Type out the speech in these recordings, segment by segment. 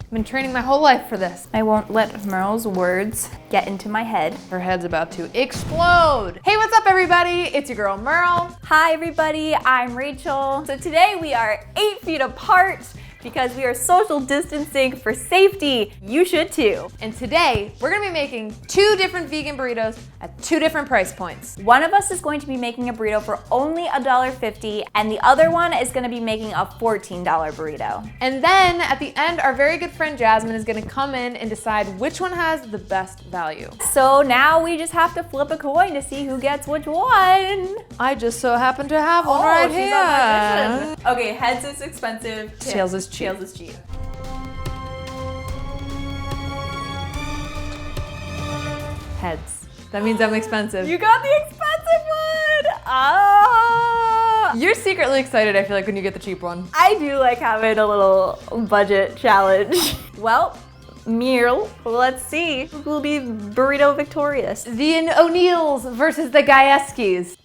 I've been training my whole life for this. I won't let Merle's words get into my head. Her head's about to explode. Hey, what's up everybody? It's your girl Merle. Hi everybody, I'm Rachel. So today we are 8 feet apart because we are social distancing for safety. You should too. And today we're gonna be making 2 different vegan burritos at 2 different price points. One of us is going to be making a burrito for only $1.50 and the other one is gonna be making a $14 burrito. And then at the end, our very good friend Jasmine is gonna come in and decide which one has the best value. So now we just have to flip a coin to see who gets which one. I just so happen to have one right she's here. on my mission. Okay, heads is expensive. Tails is cheap. Tails is cheap. Heads. That means I'm expensive. You got the expensive one! Ah! You're secretly excited, I feel like, when you get the cheap one. I do like having a little budget challenge. Well, Merle, let's see who will be burrito victorious. The O'Neills versus the Gajewskis.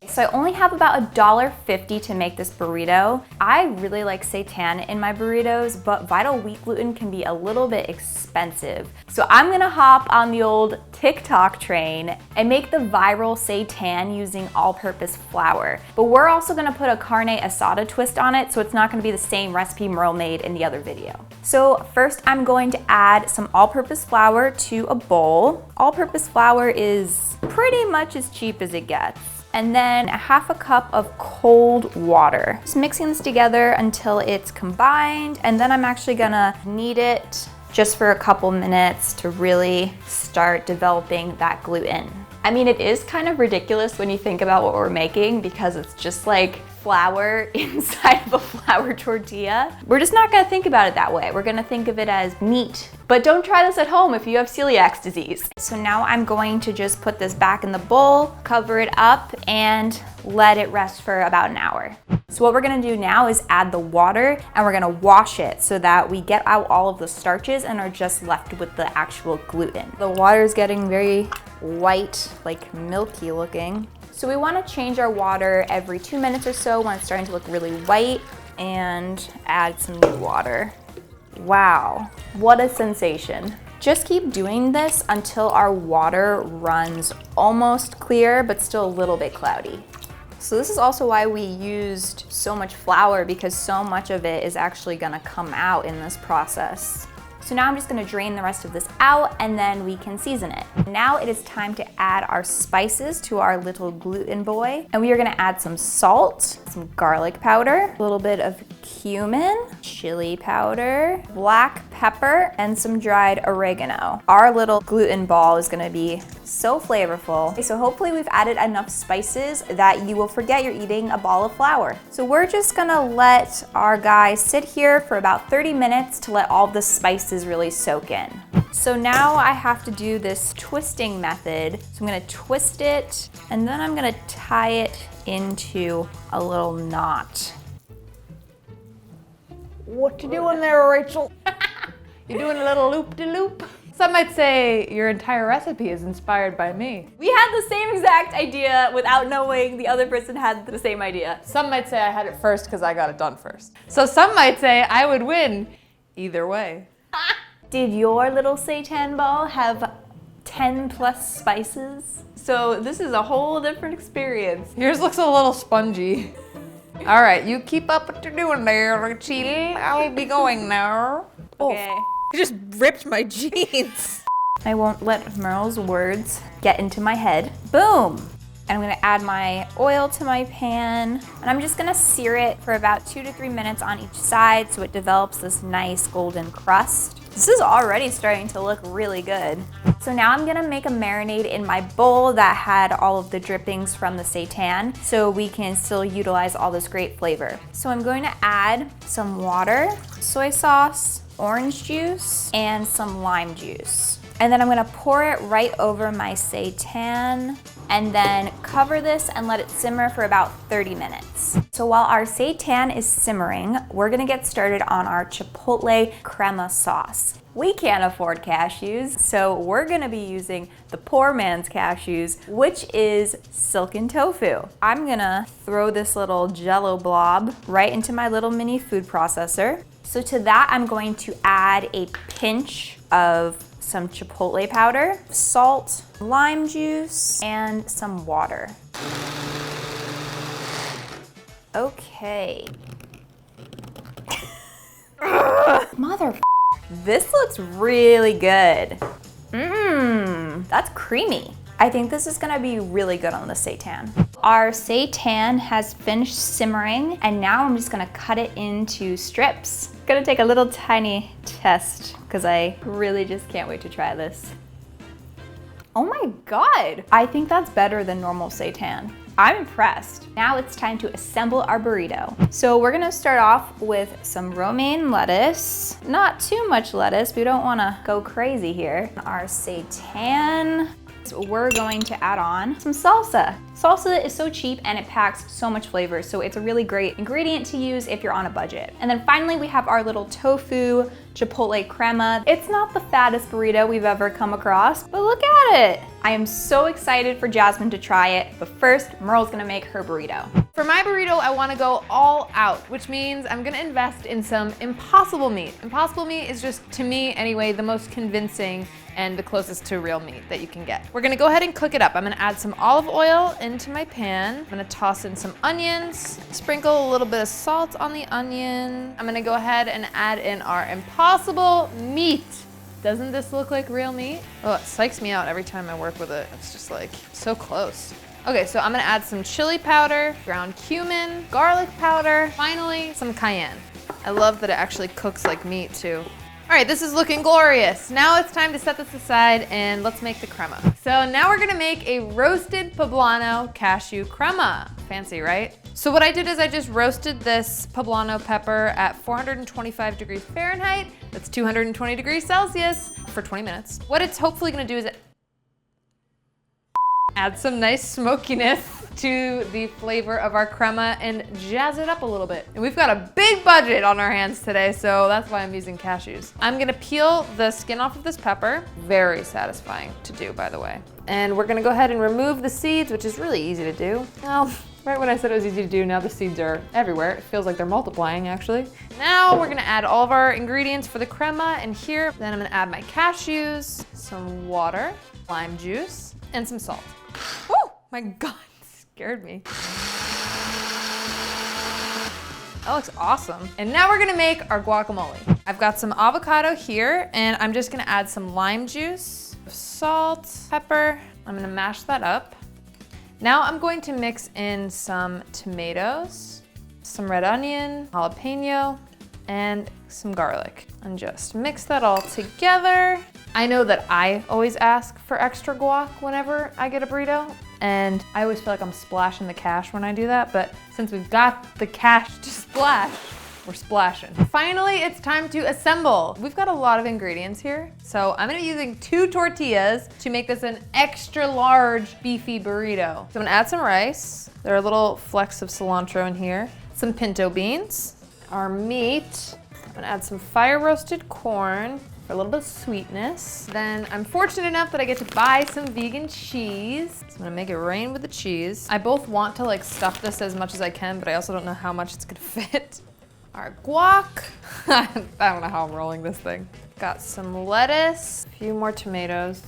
So I only have about $1.50 to make this burrito. I really like seitan in my burritos, but Vital Wheat gluten can be a little bit expensive. So I'm gonna hop on the old TikTok train and make the viral seitan using all-purpose flour. But we're also gonna put a carne asada twist on it, so it's not gonna be the same recipe Merle made in the other video. So first I'm going to add some all-purpose flour to a bowl. All-purpose flour is pretty much as cheap as it gets. And then a half a cup of cold water. Just mixing this together until it's combined, and then I'm actually gonna knead it just for a couple minutes to really start developing that gluten. I mean, it is kind of ridiculous when you think about what we're making because it's just like flour inside of a flour tortilla. We're just not gonna think about it that way. We're gonna think of it as meat. But don't try this at home if you have celiac disease. So now I'm going to just put this back in the bowl, cover it up, and let it rest for about an hour. So what we're gonna do now is add the water and we're gonna wash it so that we get out all of the starches and are just left with the actual gluten. The water is getting very white, like milky looking. So we wanna change our water every 2 minutes or so when it's starting to look really white, and add some new water. Wow, what a sensation. Just keep doing this until our water runs almost clear, but still a little bit cloudy. So this is also why we used so much flour, because so much of it is actually gonna come out in this process. So now I'm just gonna drain the rest of this out and then we can season it. Now it is time to add our spices to our little gluten boy. And we are gonna add some salt, some garlic powder, a little bit of cumin, chili powder, black pepper, and some dried oregano. Our little gluten ball is gonna be so flavorful. Okay, so hopefully we've added enough spices that you will forget you're eating a ball of flour. So we're just gonna let our guy sit here for about 30 minutes to let all the spices really soak in. So now I have to do this twisting method. So I'm gonna twist it and then I'm gonna tie it into a little knot. What you doing there, Rachel? You're doing a little loop-de-loop. Some might say your entire recipe is inspired by me. We had the same exact idea without knowing the other person had the same idea. Some might say I had it first because I got it done first. So some might say I would win either way. Did your little seitan ball have 10 plus spices? So this is a whole different experience. Yours looks a little spongy. All right, you keep up what you're doing there, Rachel. I'll be going now. Okay. You just ripped my jeans. I won't let Merle's words get into my head. Boom! And I'm gonna add my oil to my pan, and I'm just gonna sear it for about 2 to 3 minutes on each side so it develops this nice golden crust. This is already starting to look really good. So now I'm gonna make a marinade in my bowl that had all of the drippings from the seitan so we can still utilize all this great flavor. So I'm going to add some water, soy sauce, orange juice, and some lime juice. And then I'm gonna pour it right over my seitan and then cover this and let it simmer for about 30 minutes. So while our seitan is simmering, we're gonna get started on our chipotle crema sauce. We can't afford cashews, so we're gonna be using the poor man's cashews, which is silken tofu. I'm gonna throw this little jello blob right into my little mini food processor. So to that, I'm going to add a pinch of some chipotle powder, salt, lime juice, and some water. Okay. Mother, this looks really good. That's creamy. I think this is gonna be really good on the seitan. Our seitan has finished simmering, and now I'm just gonna cut it into strips. Gonna take a little tiny test, because I really just can't wait to try this. Oh my God, I think that's better than normal seitan. I'm impressed. Now it's time to assemble our burrito. So we're gonna start off with some romaine lettuce. Not too much lettuce, we don't wanna go crazy here. Our seitan. So we're going to add on some salsa. Salsa is so cheap and it packs so much flavor, so it's a really great ingredient to use if you're on a budget. And then finally we have our little tofu chipotle crema. It's not the fattest burrito we've ever come across, but look at it. I am so excited for Jasmine to try it, but first Merle's gonna make her burrito. For my burrito, I wanna go all out, which means I'm gonna invest in some Impossible meat. Impossible meat is just, to me anyway, the most convincing and the closest to real meat that you can get. We're gonna go ahead and cook it up. I'm gonna add some olive oil into my pan. I'm gonna toss in some onions, sprinkle a little bit of salt on the onion. I'm gonna go ahead and add in our Impossible meat. Doesn't this look like real meat? Oh, it psychs me out every time I work with it. It's just like so close. Okay, so I'm gonna add some chili powder, ground cumin, garlic powder, finally some cayenne. I love that it actually cooks like meat too. All right, this is looking glorious. Now it's time to set this aside and let's make the crema. So now we're gonna make a roasted poblano cashew crema. Fancy, right? So what I did is I just roasted this poblano pepper at 425 degrees Fahrenheit. That's 220 degrees Celsius for 20 minutes. What it's hopefully gonna do is add some nice smokiness to the flavor of our crema and jazz it up a little bit. And we've got a big budget on our hands today, so that's why I'm using cashews. I'm gonna peel the skin off of this pepper. Very satisfying to do, by the way. And we're gonna go ahead and remove the seeds, which is really easy to do. Well, right when I said it was easy to do, now the seeds are everywhere. It feels like they're multiplying, actually. Now we're gonna add all of our ingredients for the crema in here. Then I'm gonna add my cashews, some water, lime juice, and some salt. Oh my God. Scared me. That looks awesome. And now we're gonna make our guacamole. I've got some avocado here and I'm just gonna add some lime juice, salt, pepper. I'm gonna mash that up. Now I'm going to mix in some tomatoes, some red onion, jalapeno, and some garlic. And just mix that all together. I know that I always ask for extra guac whenever I get a burrito, and I always feel like I'm splashing the cash when I do that, but since we've got the cash to splash, we're splashing. Finally, it's time to assemble. We've got a lot of ingredients here, so I'm gonna be using 2 tortillas to make this an extra large beefy burrito. So I'm gonna add some rice. There are little flecks of cilantro in here. Some pinto beans, our meat. I'm gonna add some fire roasted corn for a little bit of sweetness. Then I'm fortunate enough that I get to buy some vegan cheese. So I'm gonna make it rain with the cheese. I both want to like stuff this as much as I can, but I also don't know how much it's gonna fit. Our guac. I don't know how I'm rolling this thing. Got some lettuce, a few more tomatoes.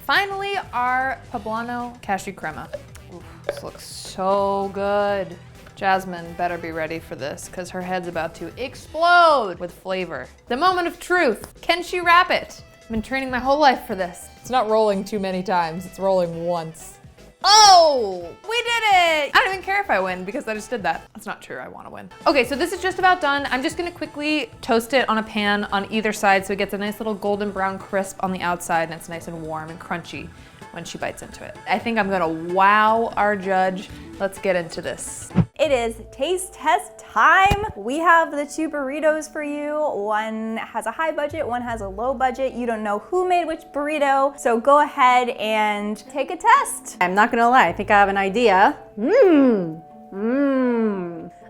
Finally, our poblano cashew crema. Ooh, this looks so good. Jasmine better be ready for this because her head's about to explode with flavor. The moment of truth. Can she wrap it? I've been training my whole life for this. It's not rolling too many times, it's rolling once. Oh, we did it! I don't even care if I win because I just did that. That's not true, I wanna win. Okay, so this is just about done. I'm just gonna quickly toast it on a pan on either side so it gets a nice little golden brown crisp on the outside and it's nice and warm and crunchy when she bites into it. I think I'm gonna wow our judge. Let's get into this. It is taste test time. We have the 2 burritos for you. One has a high budget, one has a low budget. You don't know who made which burrito, so go ahead and take a test. I'm not gonna lie, I think I have an idea.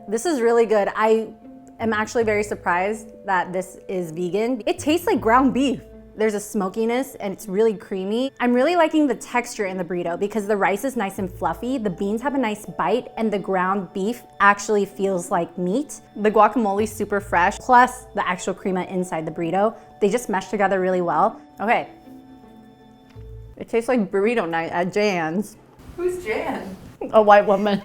This is really good. I am actually very surprised that this is vegan. It tastes like ground beef. There's a smokiness and it's really creamy. I'm really liking the texture in the burrito because the rice is nice and fluffy, the beans have a nice bite, and the ground beef actually feels like meat. The guacamole is super fresh, plus the actual crema inside the burrito. They just mesh together really well. Okay. It tastes like burrito night at Jan's. Who's Jan? A white woman.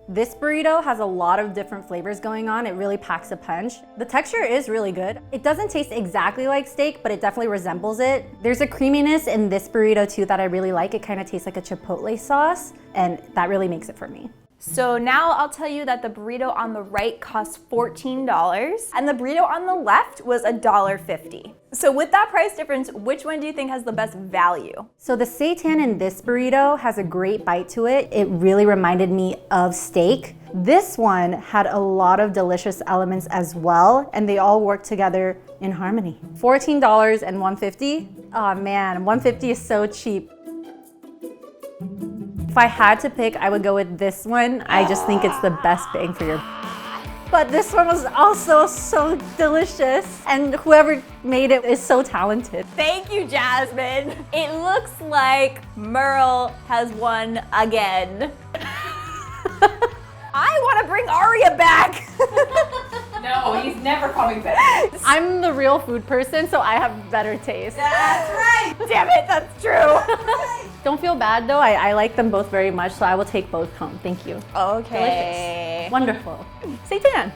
This burrito has a lot of different flavors going on. It really packs a punch. The texture is really good. It doesn't taste exactly like steak, but it definitely resembles it. There's a creaminess in this burrito too that I really like. It kind of tastes like a chipotle sauce, and that really makes it for me. So now I'll tell you that the burrito on the right costs $14 and the burrito on the left was $1.50. So with that price difference, which one do you think has the best value? So the seitan in this burrito has a great bite to it. It really reminded me of steak. This one had a lot of delicious elements as well, and they all work together in harmony. $14 and $1.50? Oh man, $1.50 is so cheap. If I had to pick, I would go with this one. I just think it's the best bang for your. But this one was also so delicious, and whoever made it is so talented. Thank you, Jasmine. It looks like Merle has won again. I want to bring Aria back. No, he's never coming back. I'm the real food person, so I have better taste. That's right. Damn it, that's true. Don't feel bad though. I like them both very much, so I will take both home. Thank you. Okay. Delicious. Wonderful. Seitan.